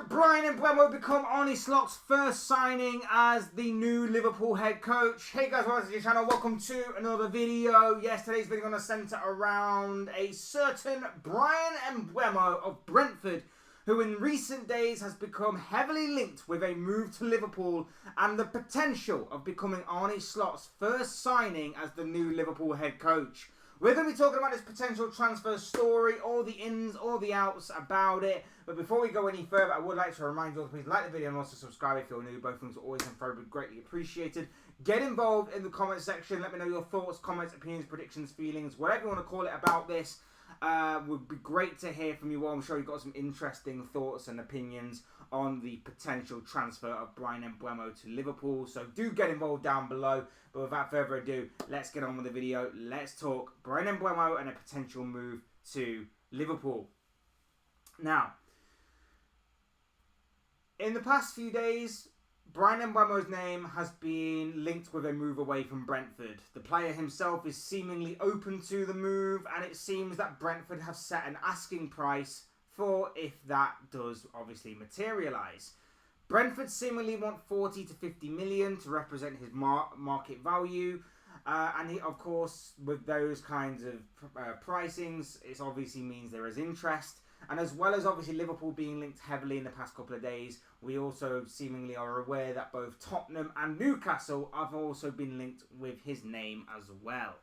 Bryan Mbeumo become Arne Slot's first signing as the new Liverpool head coach. Hey guys, welcome to your channel. Welcome to another video. Yes, today's video going to centre around a certain Bryan Mbeumo of Brentford, who in recent days has become heavily linked with a move to Liverpool and the potential of becoming Arne Slot's first signing as the new Liverpool head coach. We're going to be talking about this potential transfer story, all the ins, all the outs about it. But before we go any further, I would like to remind you all to please like the video and also subscribe if you're new. Both things are always and very greatly appreciated. Get involved in the comment section. Let me know your thoughts, comments, opinions, predictions, feelings, whatever you want to call it about this. Would be great to hear from you all. I'm sure you've got some interesting thoughts and opinions on the potential transfer of Bryan Mbeumo to Liverpool. So do get involved down below. But without further ado, let's get on with the video. Let's talk Bryan Mbeumo and a potential move to Liverpool. Now, in the past few days, Bryan Mbeumo's name has been linked with a move away from Brentford. The player himself is seemingly open to the move, and it seems that Brentford have set an asking price for if that does obviously materialise. Brentford seemingly want 40 to 50 million to represent his market value. And he, of course, with those kinds of pricings, it obviously means there is interest. And as well as obviously Liverpool being linked heavily in the past couple of days, we also seemingly are aware that both Tottenham and Newcastle have also been linked with his name as well.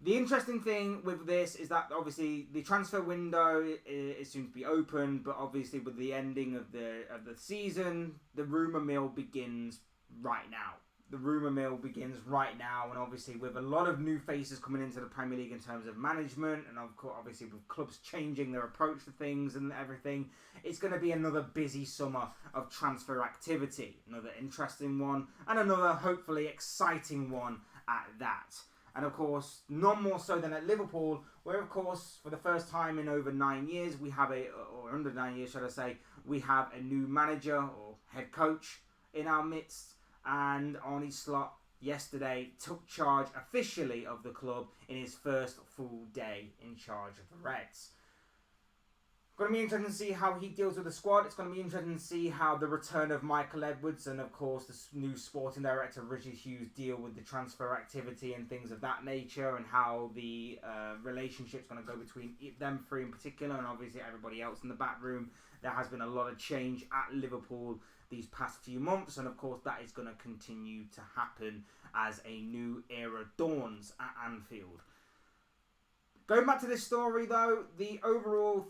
The interesting thing with this is that obviously the transfer window is soon to be open, but obviously with the ending of the season, the rumour mill begins right now. The rumour mill begins right now, and obviously with a lot of new faces coming into the Premier League in terms of management, and of course obviously with clubs changing their approach to things and everything, it's going to be another busy summer of transfer activity. Another interesting one, and another hopefully exciting one at that. And of course, none more so than at Liverpool, where of course, for the first time in over 9 years, we have or under 9 years, should I say, we have a new manager or head coach in our midst. And Arne Slot yesterday took charge officially of the club in his first full day in charge of the Reds. Going to be interesting to see how he deals with the squad. It's going to be interesting to see how the return of Michael Edwards and, of course, the new sporting director, Richard Hughes, deal with the transfer activity and things of that nature, and how the relationship's going to go between them three in particular and obviously everybody else in the back room. There has been a lot of change at Liverpool these past few months, and of course that is going to continue to happen as a new era dawns at Anfield. Going back to this story, though, the overall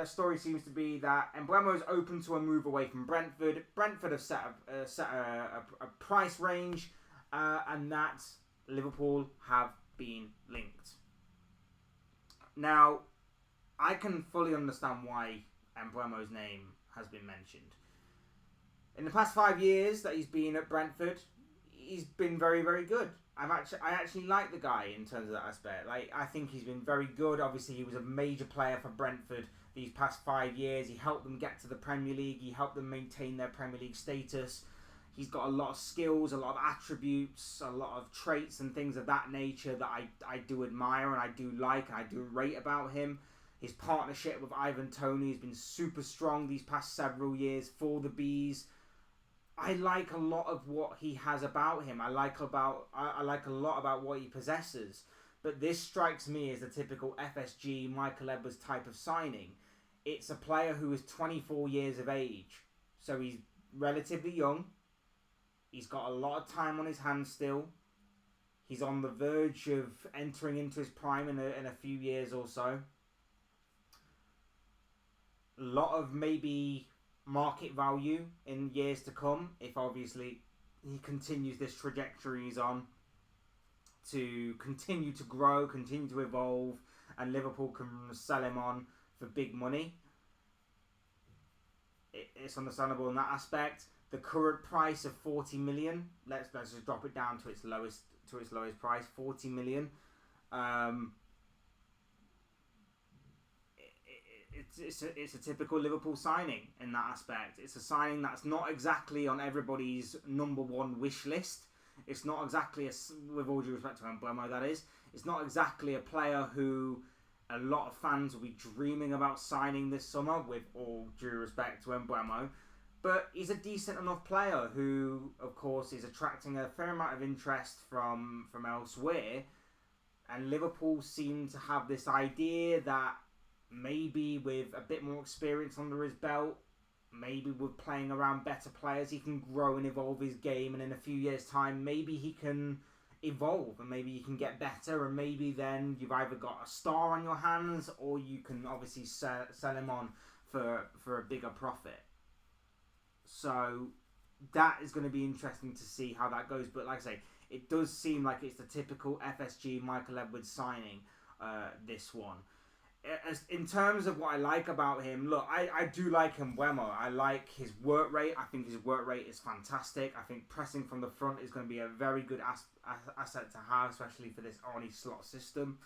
story seems to be that Mbeumo is open to a move away from Brentford. Brentford have set a price range, and that Liverpool have been linked. Now, I can fully understand why Mbeumo's name has been mentioned. In the past 5 years that he's been at Brentford, he's been very, very good. I actually like the guy in terms of that aspect. Like, I think he's been very good. Obviously, he was a major player for Brentford these past 5 years. He helped them get to the Premier League. He helped them maintain their Premier League status. He's got a lot of skills, a lot of attributes, a lot of traits and things of that nature that I do admire and I do like and I do rate about him. His partnership with Ivan Toney has been super strong these past several years for the Bees. I like a lot of what he has about him. I like a lot about what he possesses. But this strikes me as a typical FSG Michael Edwards type of signing. It's a player who is 24 years of age. So he's relatively young. He's got a lot of time on his hands still. He's on the verge of entering into his prime in a few years or so. A lot of maybe market value in years to come, if obviously he continues this trajectory he's on, to continue to grow, continue to evolve, and Liverpool can sell him on for big money. It's understandable in that aspect. The current price of 40 million, let's just drop it down to its lowest price, 40 million. It's a typical Liverpool signing in that aspect. It's a signing that's not exactly on everybody's number one wish list. It's not exactly, with all due respect to Mbeumo, that is, it's not exactly a player who a lot of fans will be dreaming about signing this summer, with all due respect to Mbeumo. But he's a decent enough player who, of course, is attracting a fair amount of interest from elsewhere. And Liverpool seem to have this idea that maybe with a bit more experience under his belt, maybe with playing around better players, he can grow and evolve his game. And in a few years' time, maybe he can evolve and maybe you can get better, and maybe then you've either got a star on your hands or you can obviously sell him on for a bigger profit. So that is going to be interesting to see how that goes. But like I say, it does seem like it's the typical FSG Michael Edwards signing, this one. In terms of what I like about him, look, I do like Mbeumo. I like his work rate. I think his work rate is fantastic. I think pressing from the front is going to be a very good asset to have, especially for this Arne Slot system.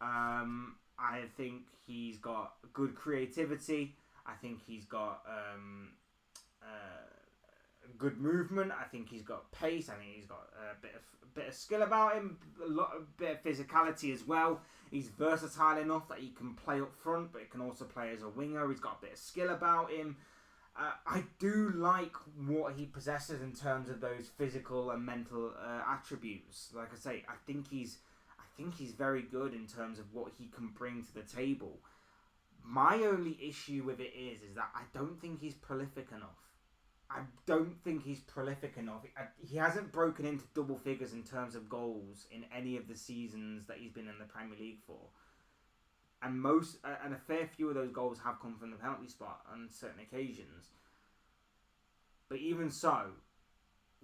I think he's got good creativity. I think he's got good movement. I think he's got pace. I think he's got a bit of skill about him, a bit of physicality as well. He's versatile enough that he can play up front, but he can also play as a winger. He's got a bit of skill about him. I do like what he possesses in terms of those physical and mental attributes. Like I say, I think he's very good in terms of what he can bring to the table. My only issue with it is that I don't think he's prolific enough. He hasn't broken into double figures in terms of goals in any of the seasons that he's been in the Premier League for. And a fair few of those goals have come from the penalty spot on certain occasions. But even so,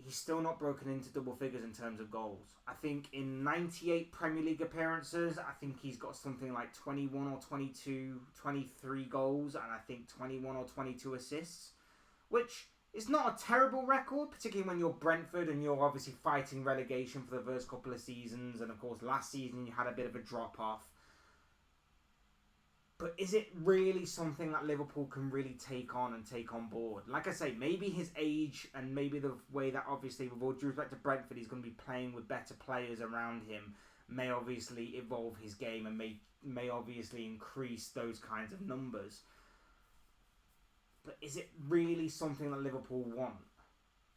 he's still not broken into double figures in terms of goals. I think in 98 Premier League appearances, I think he's got something like 21 or 22, 23 goals, and I think 21 or 22 assists, which it's not a terrible record, particularly when you're Brentford and you're obviously fighting relegation for the first couple of seasons. And of course, last season you had a bit of a drop-off. But is it really something that Liverpool can really take on board? Like I say, maybe his age and maybe the way that, obviously, with all due respect to Brentford, he's going to be playing with better players around him, may obviously evolve his game and may obviously increase those kinds of numbers. But is it really something that Liverpool want?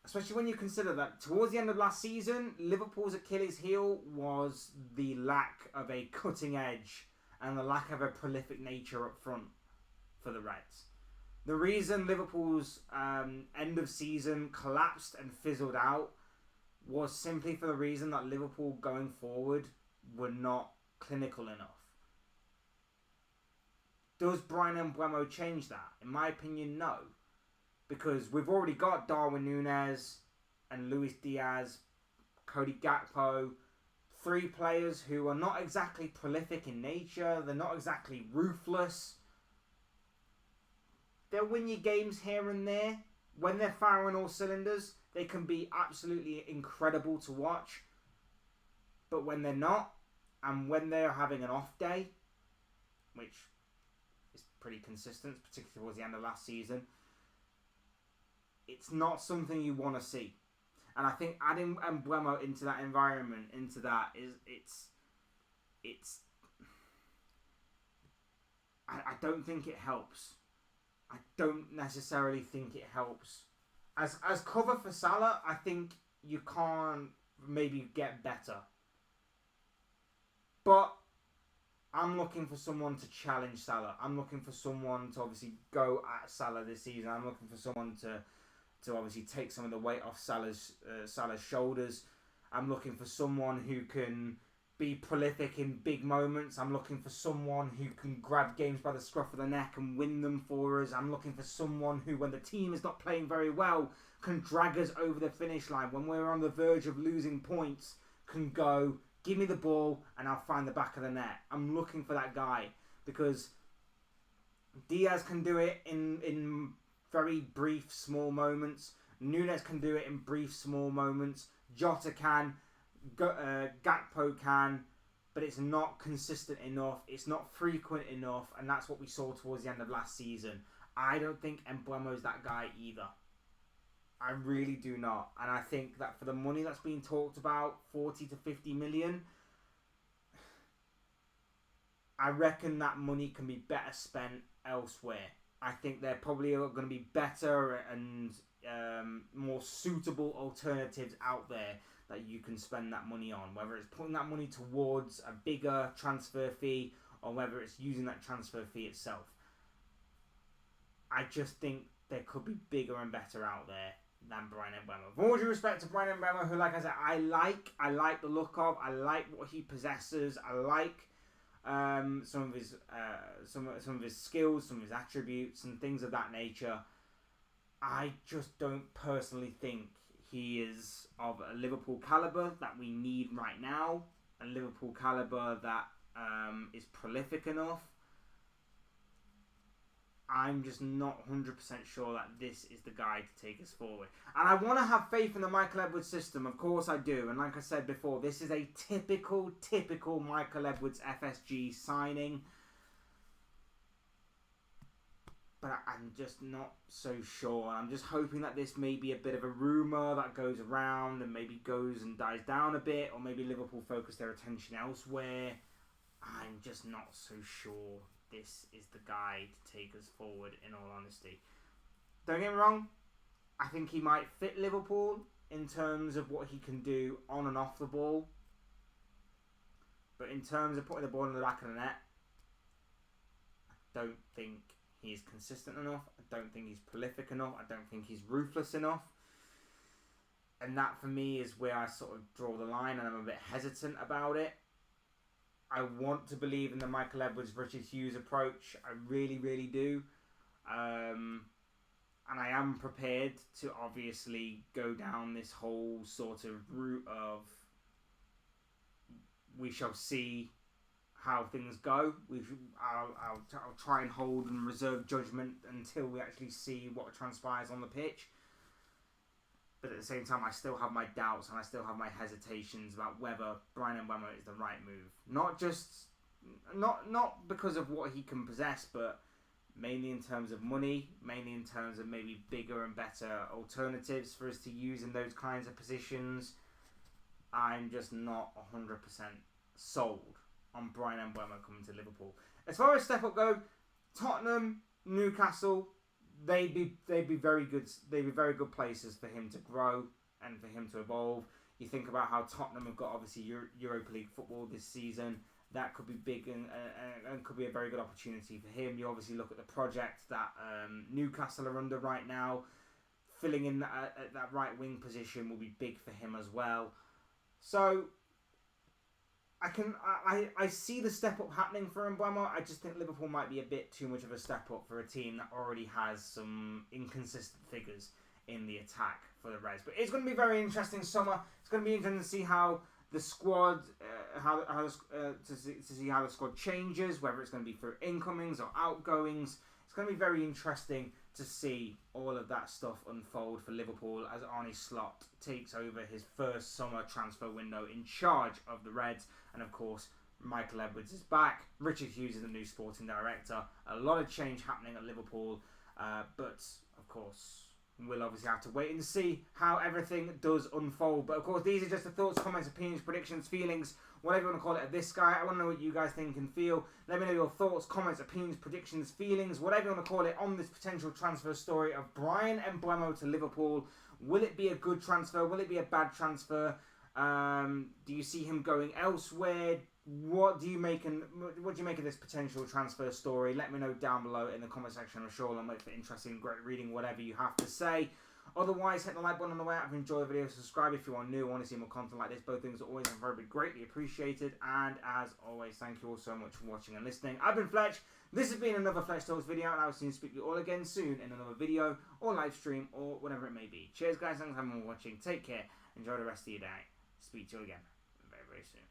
Especially when you consider that towards the end of last season, Liverpool's Achilles heel was the lack of a cutting edge and the lack of a prolific nature up front for the Reds. The reason Liverpool's end of season collapsed and fizzled out was simply for the reason that Liverpool going forward were not clinical enough. Does Bryan Mbeumo change that? In my opinion, no. Because we've already got Darwin Núñez and Luis Diaz, Cody Gakpo, three players who are not exactly prolific in nature. They're not exactly ruthless. They'll win you games here and there. When they're firing all cylinders, they can be absolutely incredible to watch. But when they're not, and when they're having an off day, which pretty consistent, particularly towards the end of last season, it's not something you want to see. And I think adding Mbeumo into that environment, I don't think it helps. I don't necessarily think it helps. As cover for Salah, I think you can't maybe get better. But I'm looking for someone to challenge Salah. I'm looking for someone to obviously go at Salah this season. I'm looking for someone to obviously take some of the weight off Salah's shoulders. I'm looking for someone who can be prolific in big moments. I'm looking for someone who can grab games by the scruff of the neck and win them for us. I'm looking for someone who, when the team is not playing very well, can drag us over the finish line. When we're on the verge of losing points, can go, give me the ball and I'll find the back of the net. I'm looking for that guy because Diaz can do it in very brief, small moments. Núñez can do it in brief, small moments. Jota can. Gakpo can. But it's not consistent enough. It's not frequent enough. And that's what we saw towards the end of last season. I don't think Mbeumo's that guy either. I really do not. And I think that for the money that's being talked about, 40 to 50 million, I reckon that money can be better spent elsewhere. I think there probably are going to be better and more suitable alternatives out there that you can spend that money on. Whether it's putting that money towards a bigger transfer fee or whether it's using that transfer fee itself. I just think there could be bigger and better out there than Bryan Mbeumo. With all due respect to Bryan Mbeumo, who, like I said, I like the look of, I like what he possesses, I like some of his skills, some of his attributes, and things of that nature. I just don't personally think he is of a Liverpool caliber that we need right now, a Liverpool caliber that is prolific enough. I'm just not 100% sure that this is the guy to take us forward. And I want to have faith in the Michael Edwards system. Of course I do. And like I said before, this is a typical Michael Edwards FSG signing. But I'm just not so sure. I'm just hoping that this may be a bit of a rumour that goes around and maybe goes and dies down a bit. Or maybe Liverpool focus their attention elsewhere. I'm just not so sure this is the guy to take us forward, in all honesty. Don't get me wrong, I think he might fit Liverpool in terms of what he can do on and off the ball. But in terms of putting the ball in the back of the net, I don't think he is consistent enough. I don't think he's prolific enough. I don't think he's ruthless enough. And that, for me, is where I sort of draw the line, and I'm a bit hesitant about it. I want to believe in the Michael Edwards, Richard Hughes approach. I really, really do. And I am prepared to obviously go down this whole sort of route of we shall see how things go. I'll try and hold and reserve judgment until we actually see what transpires on the pitch. But at the same time, I still have my doubts and I still have my hesitations about whether Bryan Mbeumo is the right move. Not because of what he can possess, but mainly in terms of money, mainly in terms of maybe bigger and better alternatives for us to use in those kinds of positions. I'm just not 100% sold on Bryan Mbeumo coming to Liverpool. As far as step up go, Tottenham, Newcastle, they'd be very good. They'd be very good places for him to grow and for him to evolve. You think about how Tottenham have got obviously Europa League football this season. That could be big and could be a very good opportunity for him. You obviously look at the project that Newcastle are under right now. Filling in that right wing position will be big for him as well. So I see the step up happening for Mbeumo. I just think Liverpool might be a bit too much of a step up for a team that already has some inconsistent figures in the attack for the Reds. But it's going to be very interesting summer. It's going to be interesting to see how the squad, to see how the squad changes, whether it's going to be for incomings or outgoings. It's going to be very interesting to see all of that stuff unfold for Liverpool as Arne Slot takes over his first summer transfer window in charge of the Reds. And of course, Michael Edwards is back. Richard Hughes is the new sporting director. A lot of change happening at Liverpool. But of course, we'll obviously have to wait and see how everything does unfold. But of course, these are just the thoughts, comments, opinions, predictions, feelings, whatever you want to call it, of this guy. I want to know what you guys think and feel. Let me know your thoughts, comments, opinions, predictions, feelings, whatever you want to call it, on this potential transfer story of Bryan Mbeumo to Liverpool. Will it be a good transfer? Will it be a bad transfer? Do you see him going elsewhere? What do you make of this potential transfer story? Let me know down below in the comment section. I'm sure I'll make it interesting, great reading, whatever you have to say. Otherwise, hit the like button on the way out if you enjoy the video. Subscribe if you are new. I want to see more content like this. Both things are always and very greatly appreciated. And as always, thank you all so much for watching and listening. I've been Fletch. This has been another Fletch Talks video, and I will soon speak to you all again soon in another video or live stream or whatever it may be. Cheers, guys. Thanks for watching. Take care. Enjoy the rest of your day. Speak to you again very, very soon.